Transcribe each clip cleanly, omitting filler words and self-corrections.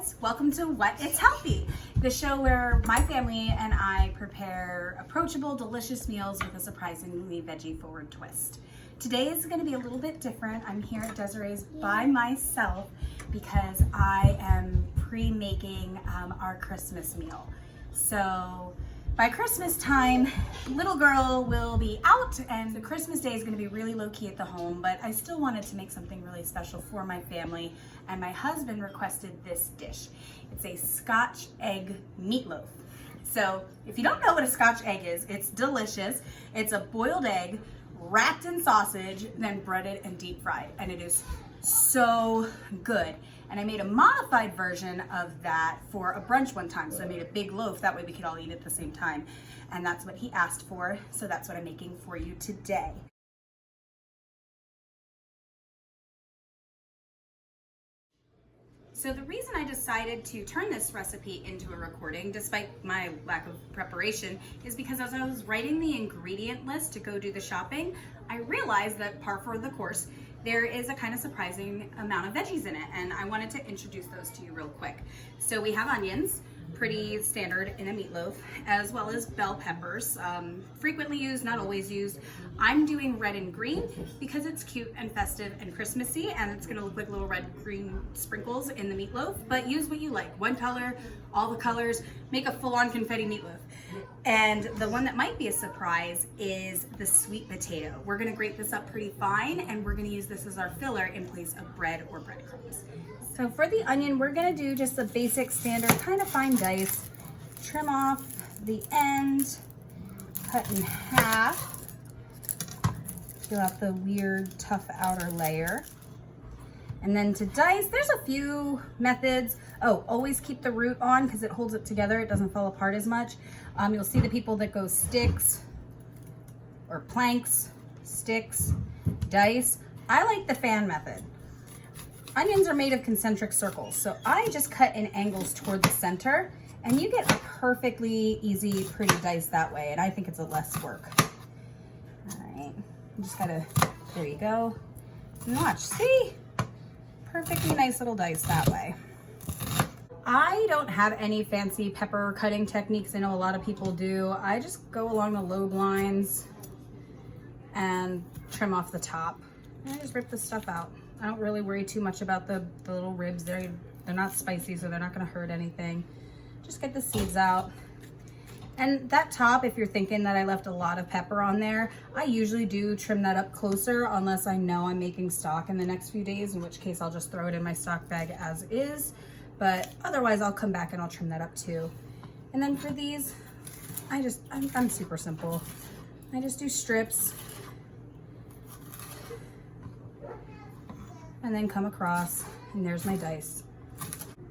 guys, welcome to What It's Healthy, the show where my family and I prepare approachable, delicious meals with a surprisingly veggie-forward twist. Today is going to be a little bit different. I'm here at Desiree's by myself because I am pre-making our Christmas meal. So by Christmas time, little girl will be out and the Christmas day is going to be really low-key at the home, but I still wanted to make something really special for my family, and my husband requested this dish. It's a Scotch egg meatloaf. So if you don't know what a Scotch egg is, it's delicious. It's a boiled egg wrapped in sausage, then breaded and deep fried, and it is so good. And I made a modified version of that for a brunch one time. So I made a big loaf, that way we could all eat at the same time. And that's what he asked for, so that's what I'm making for you today. So the reason I decided to turn this recipe into a recording, despite my lack of preparation, is because as I was writing the ingredient list to go do the shopping, I realized that par for the course, there is a kind of surprising amount of veggies in it, and I wanted to introduce those to you real quick. So we have onions, pretty standard in a meatloaf, as well as bell peppers, frequently used, not always used. I'm doing red and green because it's cute and festive and Christmassy, and it's gonna look like little red-green sprinkles in the meatloaf, but use what you like. One color, all the colors, make a full-on confetti meatloaf. And the one that might be a surprise is the sweet potato. We're gonna grate this up pretty fine, and we're gonna use this as our filler in place of bread or breadcrumbs. So for the onion, we're gonna do just a basic standard kind of fine dice. Trim off the end, cut in half, peel out the weird tough outer layer. And then to dice, there's a few methods. Oh, always keep the root on because it holds it together. It doesn't fall apart as much. You'll see the people that go sticks or planks, sticks, dice. I like the fan method. Onions are made of concentric circles, so I just cut in angles toward the center, and you get a perfectly easy, pretty dice that way, and I think it's a less work. All right, you just gotta, there you go. And watch, see? Perfectly nice little dice that way. I don't have any fancy pepper cutting techniques. I know a lot of people do. I just go along the lobe lines and trim off the top. And I just rip the stuff out. I don't really worry too much about the little ribs. They're not spicy, so they're not gonna hurt anything. Just get the seeds out. And that top, if you're thinking that I left a lot of pepper on there, I usually do trim that up closer unless I know I'm making stock in the next few days, in which case I'll just throw it in my stock bag as is. But otherwise I'll come back and I'll trim that up too. And then for these, I'm super simple. I just do strips and then come across, and there's my dice.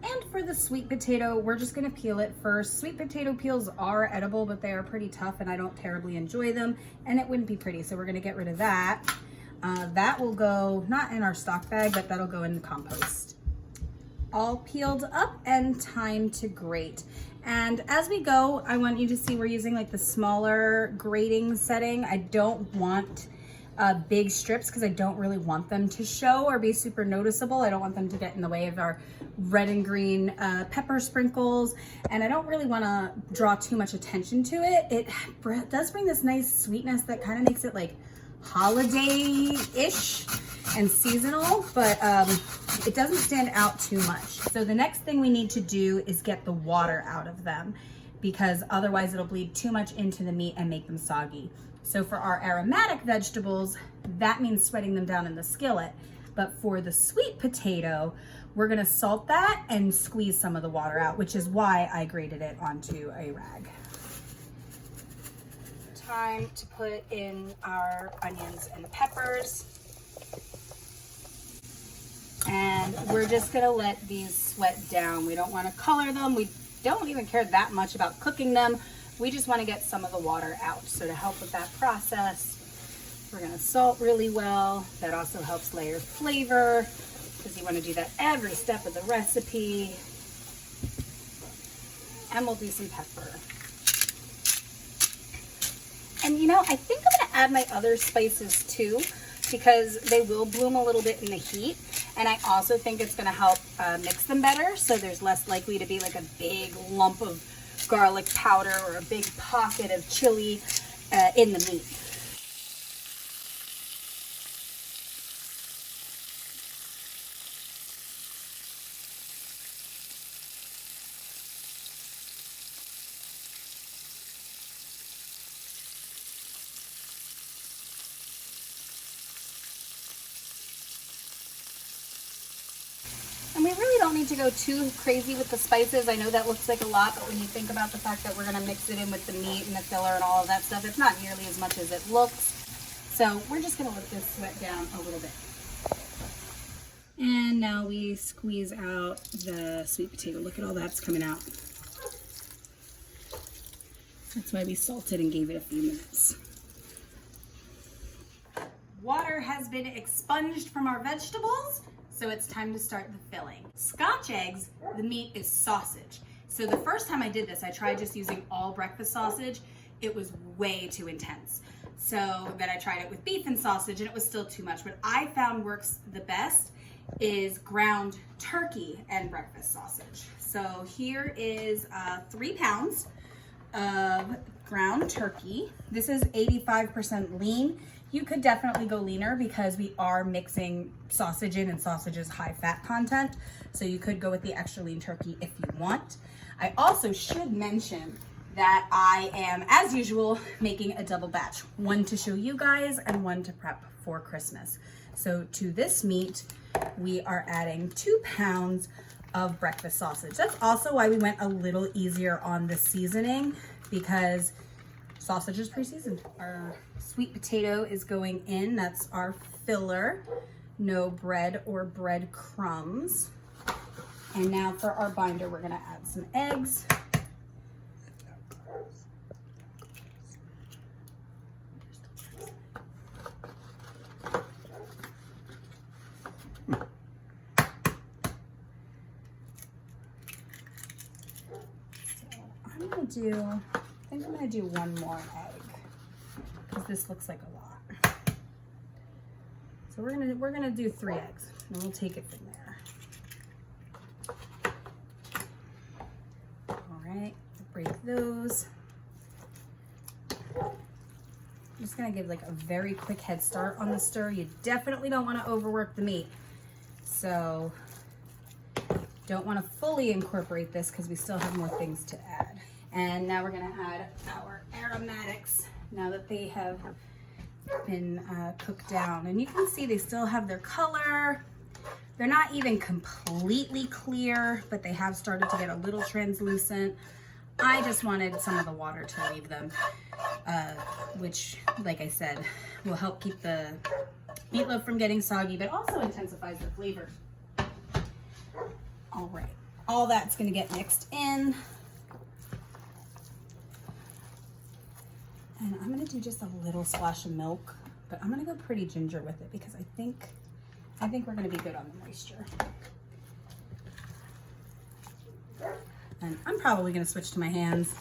And for the sweet potato, we're just gonna peel it first. Sweet potato peels are edible, but they are pretty tough and I don't terribly enjoy them, and it wouldn't be pretty, so we're gonna get rid of that. That will go, not in our stock bag, but that'll go in the compost. All peeled up and time to grate. And as we go, I want you to see we're using like the smaller grating setting. I don't want big strips because I don't really want them to show or be super noticeable. I don't want them to get in the way of our red and green pepper sprinkles, and I don't really want to draw too much attention to it. It does bring this nice sweetness that kind of makes it like holiday-ish and seasonal, but it doesn't stand out too much. So the next thing we need to do is get the water out of them, because otherwise it'll bleed too much into the meat and make them soggy. So for our aromatic vegetables, that means sweating them down in the skillet. But for the sweet potato, we're gonna salt that and squeeze some of the water out, which is why I grated it onto a rag. Time to put in our onions and peppers. And we're just gonna let these sweat down. We don't wanna color them. We don't even care that much about cooking them. We just want to get some of the water out. So to help with that process, we're going to salt really well. That also helps layer flavor, because you want to do that every step of the recipe. And we'll do some pepper. And you know, I think I'm going to add my other spices too, because they will bloom a little bit in the heat. And I also think it's gonna help mix them better, so there's less likely to be like a big lump of garlic powder or a big pocket of chili in the meat. And we really don't need to go too crazy with the spices. I know that looks like a lot, but when you think about the fact that we're gonna mix it in with the meat and the filler and all of that stuff, it's not nearly as much as it looks. So we're just gonna let this sweat down a little bit. And now we squeeze out the sweet potato. Look at all that's coming out. That's why we salted and gave it a few minutes. Water has been expunged from our vegetables, so it's time to start the filling. Scotch eggs, the meat is sausage. So the first time I did this, I tried just using all breakfast sausage. It was way too intense. So then I tried it with beef and sausage and it was still too much. What I found works the best is ground turkey and breakfast sausage. So here is 3 pounds of ground turkey. This is 85% lean. You could definitely go leaner because we are mixing sausage in, and sausage is high fat content. So you could go with the extra lean turkey if you want. I also should mention that I am, as usual, making a double batch. One to show you guys and one to prep for Christmas. So to this meat, we are adding 2 pounds of breakfast sausage. That's also why we went a little easier on the seasoning, because sausage is pre-seasoned. Our sweet potato is going in. That's our filler. No bread or bread crumbs. And now for our binder, we're gonna add some eggs. I think I'm gonna do 1 more egg because this looks like a lot. So we're gonna do 3 eggs and we'll take it from there. All right, break those. I'm just gonna give like a very quick head start on the stir. You definitely don't want to overwork the meat. So don't want to fully incorporate this because we still have more things to add. And now we're gonna add our aromatics now that they have been cooked down. And you can see they still have their color. They're not even completely clear, but they have started to get a little translucent. I just wanted some of the water to leave them, which, like I said, will help keep the meatloaf from getting soggy, but also intensifies the flavor. All right, all that's gonna get mixed in. And I'm gonna do just a little splash of milk, but I'm gonna go pretty ginger with it because I think we're gonna be good on the moisture. And I'm probably gonna switch to my hands.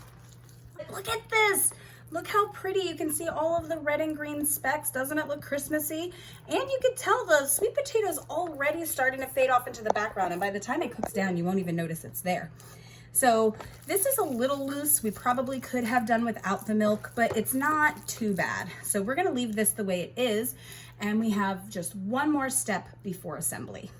Look at this! Look how pretty. You can see all of the red and green specks. Doesn't it look Christmassy? And you can tell the sweet potato is already starting to fade off into the background, and by the time it cooks down, you won't even notice it's there. So this is a little loose. We probably could have done without the milk, but it's not too bad. So we're gonna leave this the way it is, and we have just 1 more step before assembly.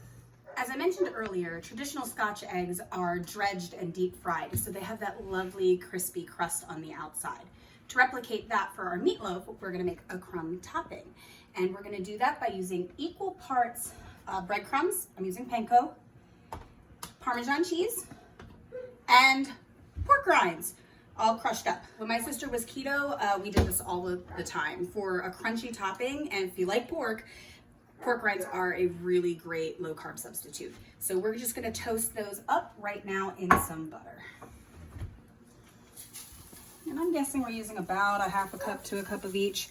As I mentioned earlier, traditional Scotch eggs are dredged and deep fried, so they have that lovely crispy crust on the outside. To replicate that for our meatloaf, we're gonna make a crumb topping. And we're gonna do that by using equal parts breadcrumbs, I'm using panko, Parmesan cheese, and pork rinds, all crushed up. When my sister was keto, we did this all the time for a crunchy topping. And if you like pork rinds are a really great low carb substitute. So we're just gonna toast those up right now in some butter. And I'm guessing we're using about a 1/2 cup to a cup of each.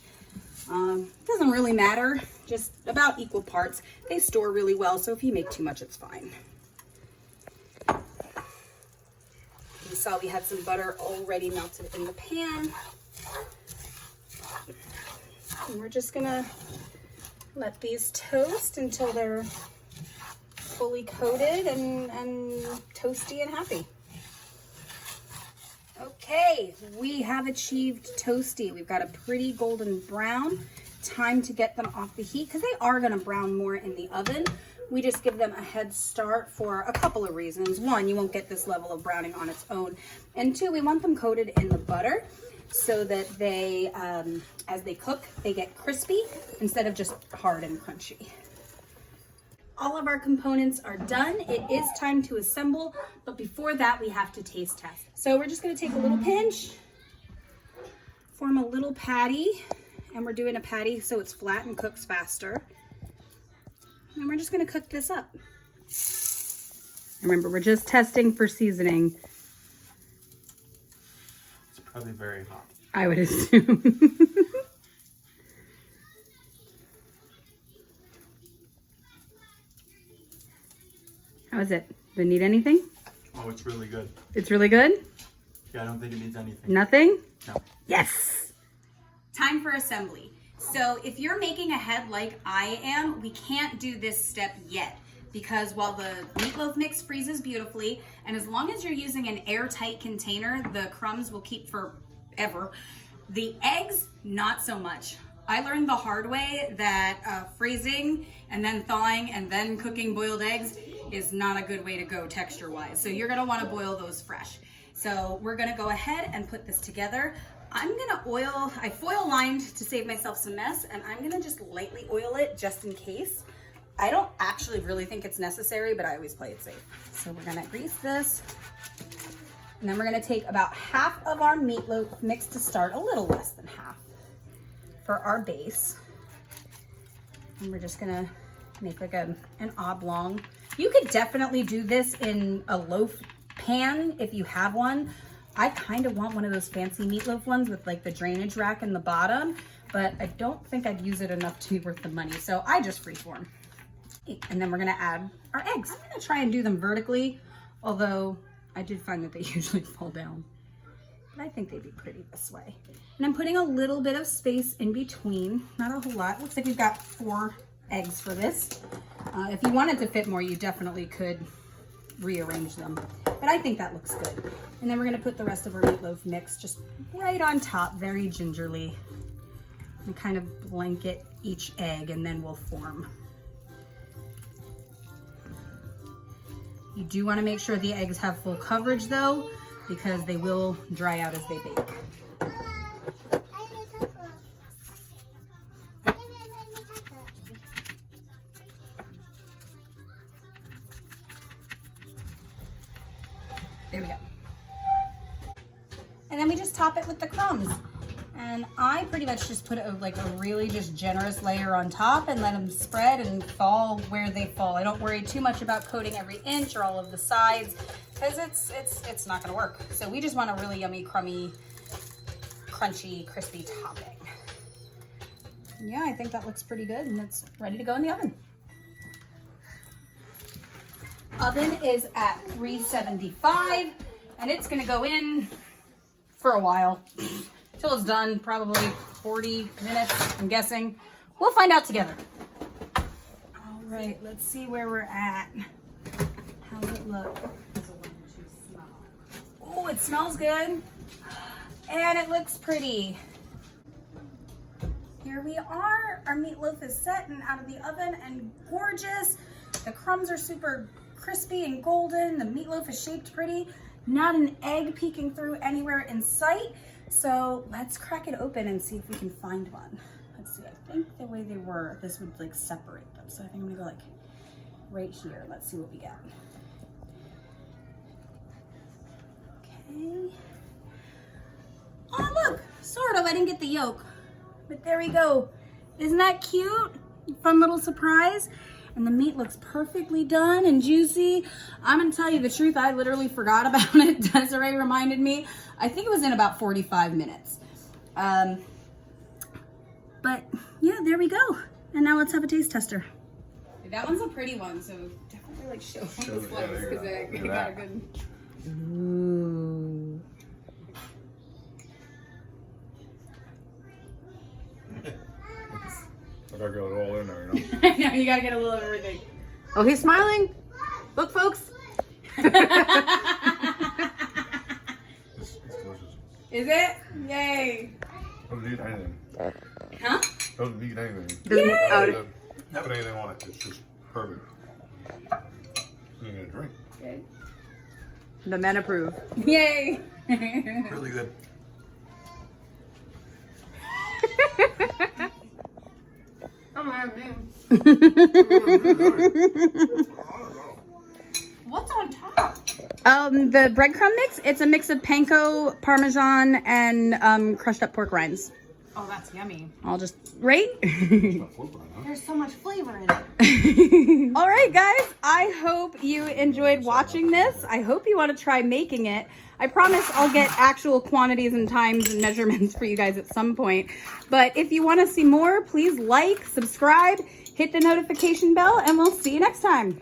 Doesn't really matter, just about equal parts. They store really well, so if you make too much, it's fine. You saw we had some butter already melted in the pan. And we're just gonna let these toast until they're fully coated and toasty and happy. Okay, we have achieved toasty. We've got a pretty golden brown. Time to get them off the heat because they are going to brown more in the oven. We just give them a head start for a couple of reasons. One, you won't get this level of browning on its own. And two, we want them coated in the butter so that they, as they cook, they get crispy instead of just hard and crunchy. All of our components are done. It is time to assemble, but before that we have to taste test. So we're just gonna take a little pinch, form a little patty, and we're doing a patty so it's flat and cooks faster. And we're just gonna cook this up. Remember, we're just testing for seasoning. It's probably very hot. I would assume. How is it? Do it need anything? Oh, it's really good. It's really good? Yeah, I don't think it needs anything. Nothing? No. Yes! Time for assembly. So if you're making a head like I am, we can't do this step yet because while the meatloaf mix freezes beautifully, and as long as you're using an airtight container, the crumbs will keep forever. The eggs, not so much. I learned the hard way that freezing and then thawing and then cooking boiled eggs is not a good way to go texture-wise. So you're gonna wanna boil those fresh. So we're gonna go ahead and put this together. I'm gonna I foil lined to save myself some mess, and I'm gonna just lightly oil it just in case. I don't actually really think it's necessary, but I always play it safe. So we're gonna grease this, and then we're gonna take about half of our meatloaf mix to start, a little less than half, for our base. And we're just gonna make like an oblong. You could definitely do this in a loaf pan if you have one. I kind of want one of those fancy meatloaf ones with like the drainage rack in the bottom, but I don't think I'd use it enough to be worth the money. So I just freeform. And then we're gonna add our eggs. I'm gonna try and do them vertically, although I did find that they usually fall down. But I think they'd be pretty this way. And I'm putting a little bit of space in between, not a whole lot. Looks like we've got 4 eggs for this. If you wanted to fit more, you definitely could rearrange them. But I think that looks good. And then we're gonna put the rest of our meatloaf mix just right on top, very gingerly. And kind of blanket each egg, and then we'll form. You do wanna make sure the eggs have full coverage though, because they will dry out as they bake. There we go. And then we just top it with the crumbs. And I pretty much just put like a really just generous layer on top and let them spread and fall where they fall. I don't worry too much about coating every inch or all of the sides because it's not gonna work. So we just want a really yummy, crummy, crunchy, crispy topping. Yeah, I think that looks pretty good and it's ready to go in the oven. Oven is at 375 and it's gonna go in for a while till it's done, probably 40 minutes, I'm guessing. We'll find out together. All right, let's see where we're at. How's it look? Oh, it smells good and it looks pretty. Here we are. Our meatloaf is set and out of the oven and gorgeous. The crumbs are super crispy and golden. The meatloaf is shaped pretty. Not an egg peeking through anywhere in sight. So let's crack it open and see if we can find one. Let's see, I think the way they were, this would like separate them. So I think I'm gonna go like right here. Let's see what we got. Okay. Oh look, sort of, I didn't get the yolk, but there we go. Isn't that cute? Fun little surprise. And the meat looks perfectly done and juicy. I'm gonna tell you the truth, I literally forgot about it. Desiree reminded me. I think it was in about 45 minutes. But yeah, there we go. And now let's have a taste tester. That one's a pretty one, so definitely like show the slice because I got a good. Ooh. I gotta go all in there, you know? I know, you gotta get a little of everything. Oh, he's smiling? Look, folks. It's delicious. Is it? Yay. Doesn't need anything. Huh? Doesn't need anything. Doesn't- Doesn't put anything on it. It's just perfect. You're gonna drink. Good. The men approve. Yay. Really good. Oh man, man. What's on top? The breadcrumb mix, it's a mix of panko, parmesan, and crushed up pork rinds. Oh, that's yummy. I'll just, right? There's so much flavor in it. All right, guys, I hope you enjoyed watching this. I hope you want to try making it. I promise I'll get actual quantities and times and measurements for you guys at some point. But if you want to see more, please like, subscribe, hit the notification bell, and we'll see you next time.